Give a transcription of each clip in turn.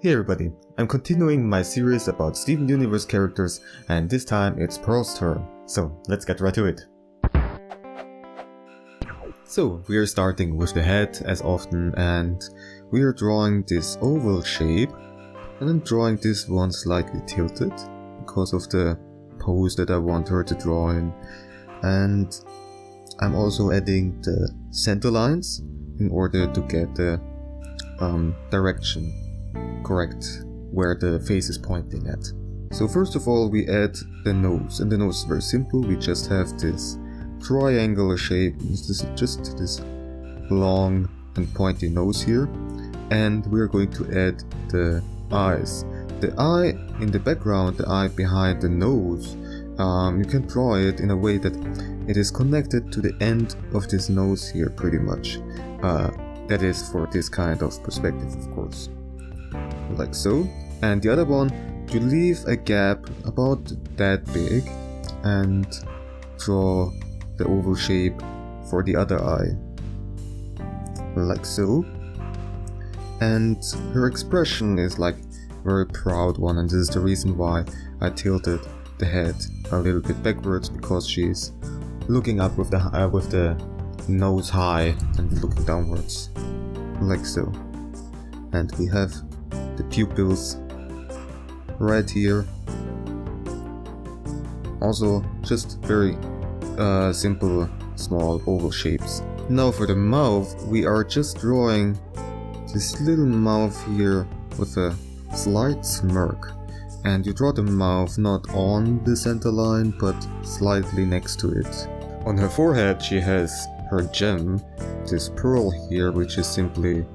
Hey everybody, I'm continuing my series about Steven Universe characters, and this time it's Pearl's turn, so let's get right to it. So we are starting with the head as often, and we are drawing this oval shape, and I'm drawing this one slightly tilted because of the pose that I want her to draw in, and I'm also adding the center lines in order to get the direction correct where the face is pointing at. So first of all we add the nose, and the nose is very simple. We just have this triangular shape. This is just this long and pointy nose here, and we're going to add the eyes. The eye in the background, the eye behind the nose, you can draw it in a way that it is connected to the end of this nose here pretty much. That is for this kind of perspective, of course. Like so. And the other one, you leave a gap about that big and draw the oval shape for the other eye. Like so. And her expression is like a very proud one, and this is the reason why I tilted the head a little bit backwards, because she's looking up with the nose high and looking downwards. Like so. And we have the pupils right here. Also just very simple small oval shapes. Now for the mouth, we are just drawing this little mouth here with a slight smirk, and you draw the mouth not on the center line but slightly next to it. On her forehead she has her gem, this pearl here, which is simply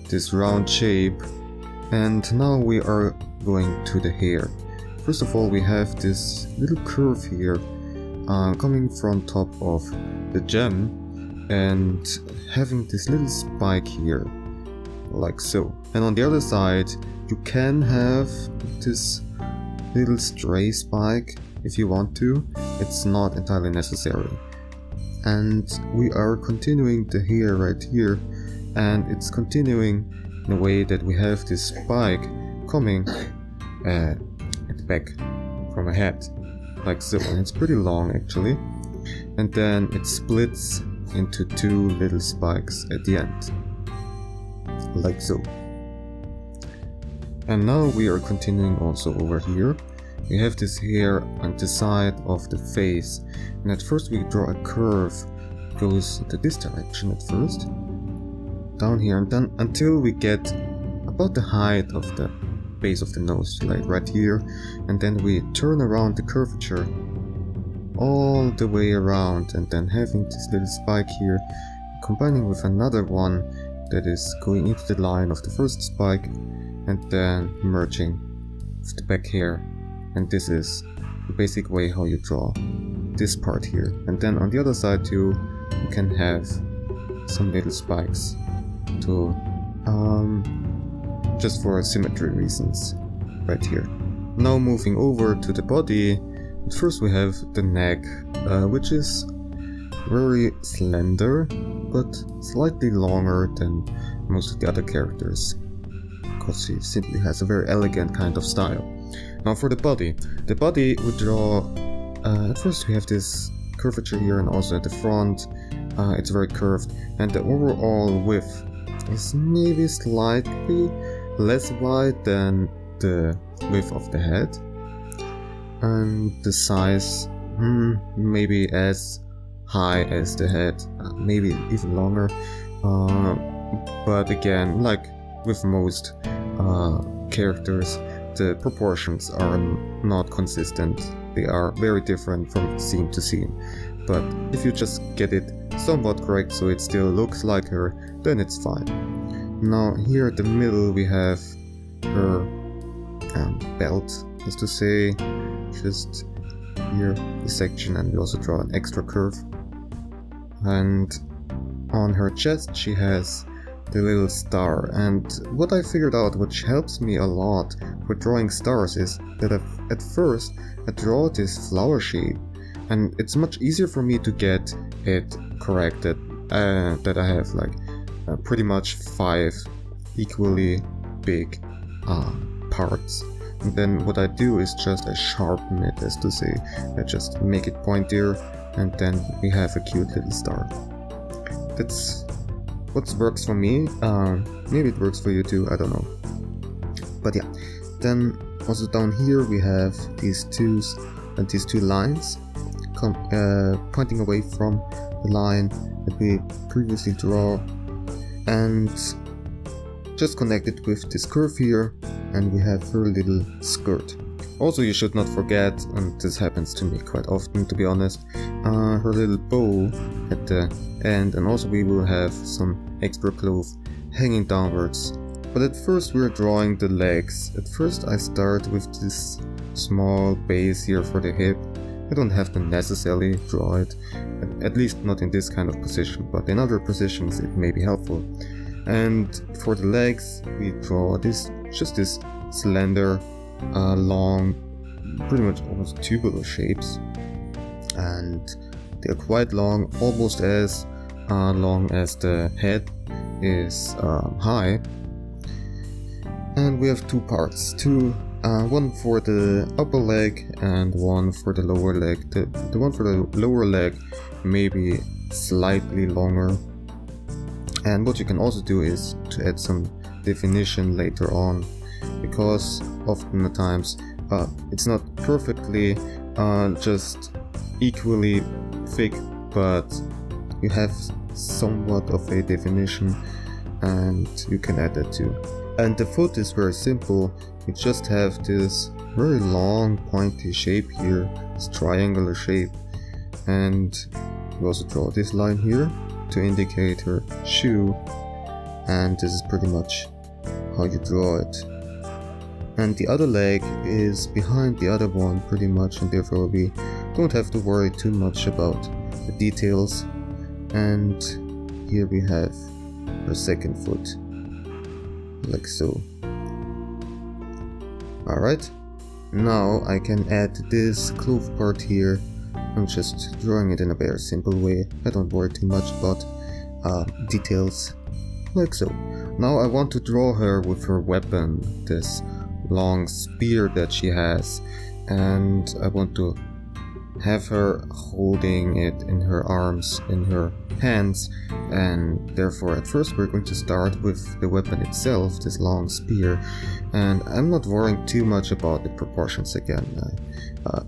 this round shape. And now we are going to the hair. First of all we have this little curve here coming from top of the gem and having this little spike here, like so. And on the other side you can have this little stray spike if you want to. It's not entirely necessary. And we are continuing the hair right here, and it's continuing in a way that we have this spike coming at the back from a head, like so. And it's pretty long actually, and then it splits into two little spikes at the end, like so. And now we are continuing also over here. We have this hair on the side of the face, and at first we draw a curve. It goes into this direction at first, down here, and then until we get about the height of the base of the nose, like right here, and then we turn around the curvature all the way around, and then having this little spike here combining with another one that is going into the line of the first spike and then merging with the back hair. And this is the basic way how you draw this part here. And then on the other side too, you can have some little spikes to just for symmetry reasons right here. Now moving over to the body, first we have the neck, which is very slender but slightly longer than most of the other characters, because she simply has a very elegant kind of style. Now for the body we draw, at first we have this curvature here, and also at the front it's very curved, and the overall width is maybe slightly less wide than the width of the head, and the size maybe as high as the head, maybe even longer, but again, like with most characters, the proportions are not consistent. They are very different from scene to scene. But if you just get it somewhat correct so it still looks like her, then it's fine. Now here at the middle we have her belt, as to say, just here, this section, and we also draw an extra curve. And on her chest she has the little star, and what I figured out, which helps me a lot for drawing stars, is that at first I draw this flower shape, and it's much easier for me to get it corrected, that I have like pretty much 5 equally big parts. And then what I do is just I sharpen it, as to say. I just make it pointier, and then we have a cute little star. That's what works for me. Maybe it works for you too, I don't know. But yeah, then also down here we have these two lines pointing away from the line that we previously draw, and just connect it with this curve here, and we have her little skirt. Also, you should not forget, and this happens to me quite often to be honest, her little bow at the end, and also we will have some extra cloth hanging downwards. But at first we're drawing the legs. At first I start with this small base here for the hip. I don't have to necessarily draw it, at least not in this kind of position, but in other positions it may be helpful. And for the legs we draw just this slender, long, pretty much almost tubular shapes, and they're quite long, almost as long as the head is high. And we have two parts, one for the upper leg and one for the lower leg. The one for the lower leg may be slightly longer. And what you can also do is to add some definition later on, because often at times it's not perfectly just equally thick, but you have somewhat of a definition, and you can add that too. And the foot is very simple. You just have this very long pointy shape here, this triangular shape, and you also draw this line here to indicate her shoe, and this is pretty much how you draw it. And the other leg is behind the other one pretty much, and therefore we don't have to worry too much about the details. And here we have her second foot, like so. Alright, now I can add this cloth part here. I'm just drawing it in a very simple way. I don't worry too much about details, like so. Now I want to draw her with her weapon, this long spear that she has, and I want to have her holding it in her arms, in her hands, and therefore at first we're going to start with the weapon itself, this long spear, and I'm not worrying too much about the proportions again,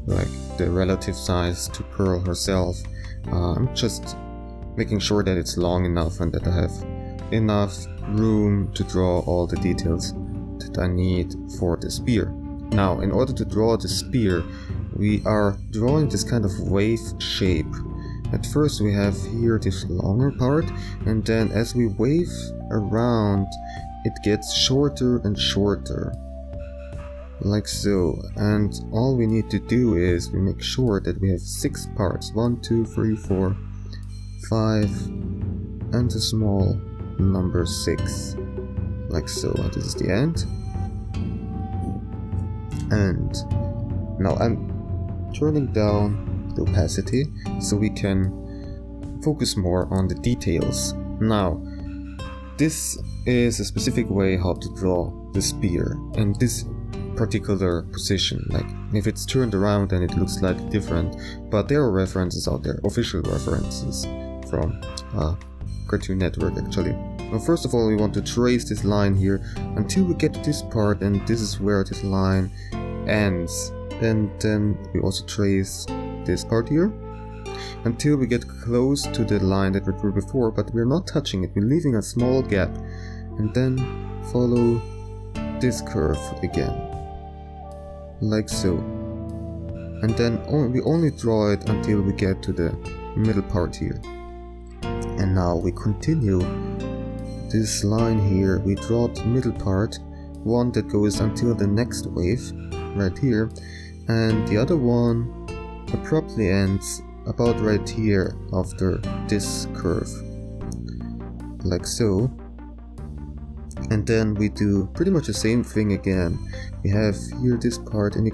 like the relative size to Pearl herself. I'm just making sure that it's long enough and that I have enough room to draw all the details that I need for the spear. Now, in order to draw the spear, we are drawing this kind of wave shape. At first we have here this longer part, and then as we wave around it gets shorter and shorter, like so. And all we need to do is we make sure that we have 6 parts, 1, 2, 3, 4, 5, and a small number 6, like so. And this is the end. And now I'm turning down the opacity so we can focus more on the details. Now, this is a specific way how to draw the spear in this particular position. Like if it's turned around then it looks slightly different, but there are references out there, official references from Cartoon Network actually. Now first of all we want to trace this line here until we get to this part, and this is where this line ends. And then we also trace this part here until we get close to the line that we drew before, but we're not touching it, we're leaving a small gap, and then follow this curve again, like so. And then we only draw it until we get to the middle part here. And now we continue this line here, we draw the middle part, one that goes until the next wave right here, and the other one abruptly ends about right here after this curve, like so. And then we do pretty much the same thing again. We have here this part, and you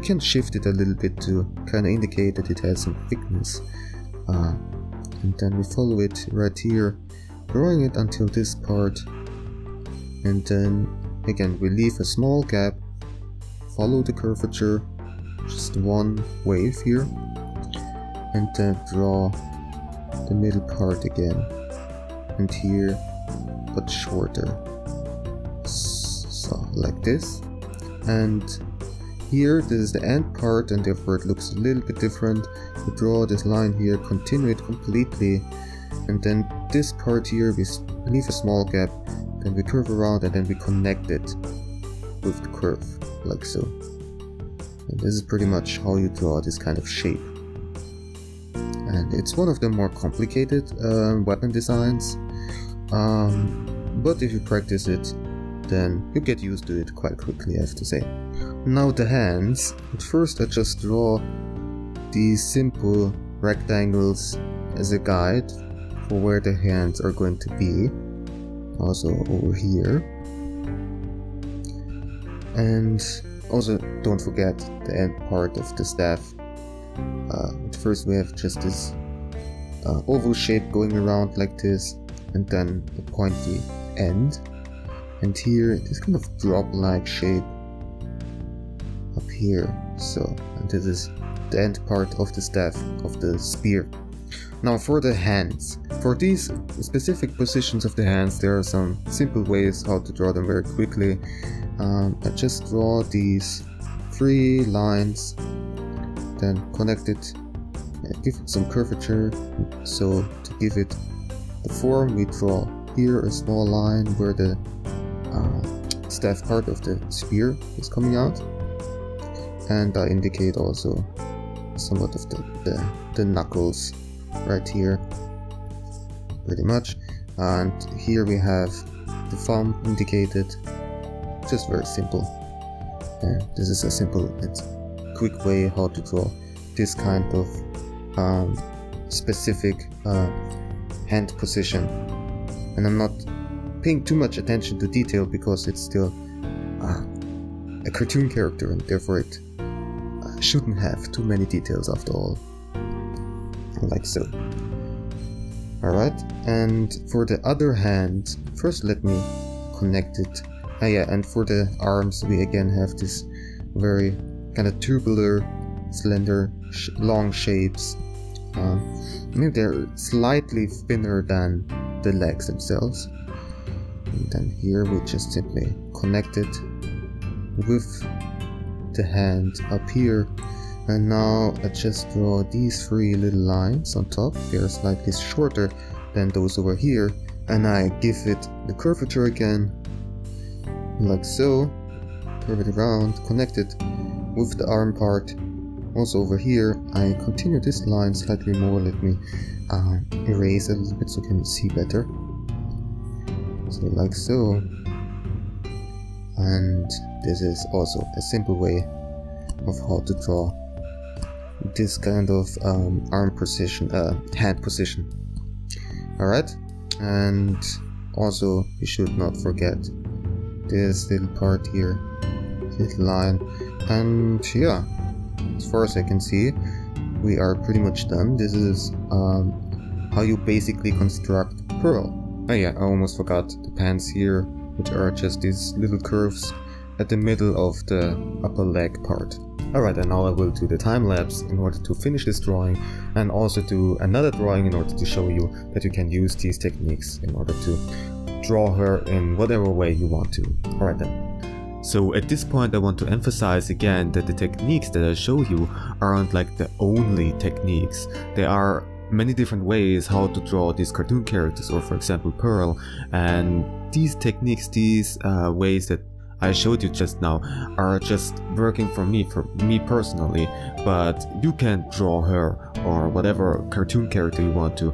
can shift it a little bit to kind of indicate that it has some thickness, and then we follow it right here, drawing it until this part, and then again we leave a small gap, follow the curvature, just one wave here, and then draw the middle part again, and here but shorter, so like this. And here this is the end part, and therefore it looks a little bit different. We draw this line here, continue it completely, and then this part here we leave a small gap, then we curve around, and then we connect it with the curve, like so. And this is pretty much how you draw this kind of shape. And it's one of the more complicated weapon designs, but if you practice it, then you get used to it quite quickly, I have to say. Now the hands. At first I just draw these simple rectangles as a guide for where the hands are going to be, also over here. And also don't forget the end part of the staff. At first we have just this oval shape going around like this, and then a pointy end, and here this kind of drop-like shape up here. So, and this is the end part of the staff, of the spear. Now for the hands. For these specific positions of the hands, there are some simple ways how to draw them very quickly. I just draw these 3 lines, then connect it, give it some curvature. So to give it the form, we draw here a small line where the staff part of the spear is coming out, and I indicate also somewhat of the knuckles right here, pretty much. And here we have the thumb indicated, just very simple. And this is a simple and quick way how to draw this kind of specific hand position. And I'm not paying too much attention to detail because it's still a cartoon character, and therefore it shouldn't have too many details after all, like so. Alright, and for the other hand, first let me connect it. And for the arms we again have this very kind of tubular, slender, long shapes. Maybe they're slightly thinner than the legs themselves. And then here we just simply connect it with the hand up here. And now I just draw these 3 little lines on top. They're slightly shorter than those over here, and I give it the curvature again, like so. Curve it around, connect it with the arm part. Also over here I continue this line slightly more. Let me erase a little bit so you can see better. So like so. And this is also a simple way of how to draw this kind of arm position, hand position. Alright, and also you should not forget this little part here, this little line. And yeah, as far as I can see, we are pretty much done. This is how you basically construct Pearl. Oh yeah, I almost forgot the pants here, which are just these little curves at the middle of the upper leg part. Alright, and now I will do the time lapse in order to finish this drawing, and also do another drawing in order to show you that you can use these techniques in order to draw her in whatever way you want to. Alright then. So at this point I want to emphasize again that the techniques that I show you aren't like the only techniques. There are many different ways how to draw these cartoon characters, or for example Pearl, and these techniques, these ways that I showed you just now are just working for me personally, but you can draw her or whatever cartoon character you want to,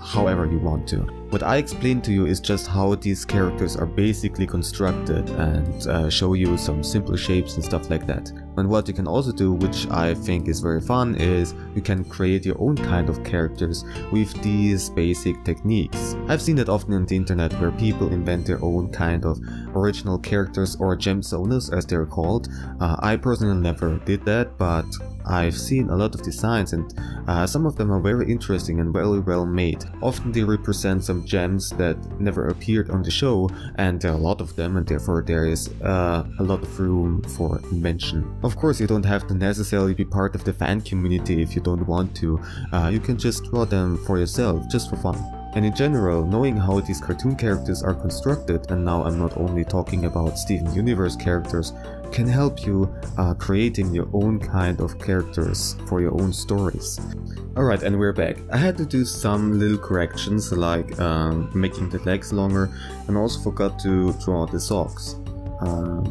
however you want to. What I explained to you is just how these characters are basically constructed, and show you some simple shapes and stuff like that. And what you can also do, which I think is very fun, is you can create your own kind of characters with these basic techniques. I've seen that often on the internet where people invent their own kind of original characters or gem zoners as they're called. I personally never did that, but I've seen a lot of designs, and some of them are very interesting and very well made. Often they represent some gems that never appeared on the show, and there are a lot of them, and therefore there is a lot of room for invention. Of course, you don't have to necessarily be part of the fan community if you don't want to. You can just draw them for yourself, just for fun. And in general, knowing how these cartoon characters are constructed, and now I'm not only talking about Steven Universe characters, can help you creating your own kind of characters for your own stories. Alright, and we're back. I had to do some little corrections, like making the legs longer, and also forgot to draw the socks.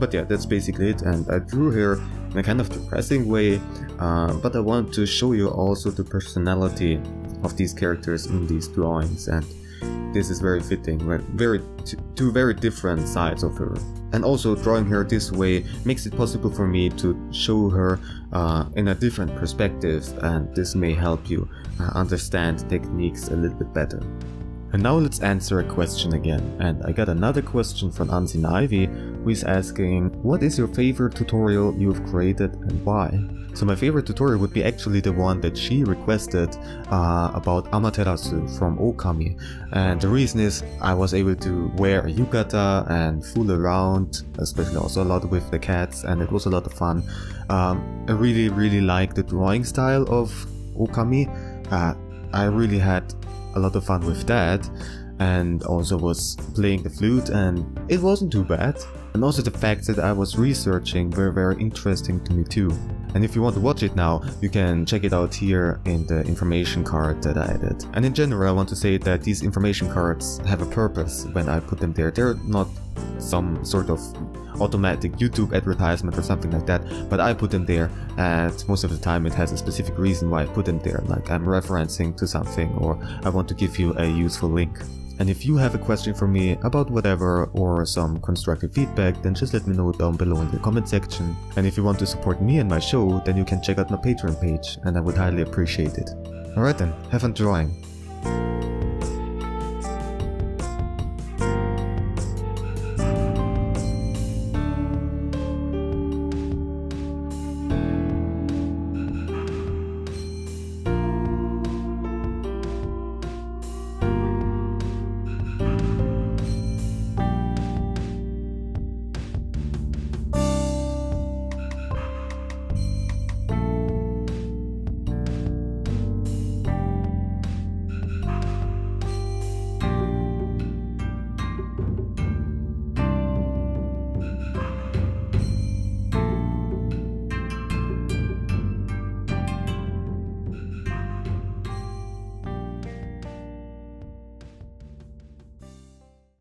But yeah, that's basically it, and I drew here in a kind of depressing way, but I want to show you also the personality of these characters in these drawings, and this is very fitting. Two very different sides of her. And also drawing her this way makes it possible for me to show her in a different perspective, and this may help you understand techniques a little bit better. And now let's answer a question again, and I got another question from Unseen Ivy, who is asking, what is your favorite tutorial you've created and why? So my favorite tutorial would be actually the one that she requested about Amaterasu from Okami, and the reason is I was able to wear a yukata and fool around, especially also a lot with the cats, and it was a lot of fun. I really like the drawing style of Okami. I really had a lot of fun with that, and also was playing the flute, and it wasn't too bad. And also the fact that I was researching were very interesting to me too. And if you want to watch it now, you can check it out here in the information card that I added. And in general, I want to say that these information cards have a purpose when I put them there. They're not some sort of automatic YouTube advertisement or something like that, but I put them there, and most of the time it has a specific reason why I put them there, like I'm referencing to something, or I want to give you a useful link. And if you have a question for me about whatever, or some constructive feedback, then just let me know down below in the comment section. And if you want to support me and my show, then you can check out my Patreon page, and I would highly appreciate it. Alright then, have fun drawing!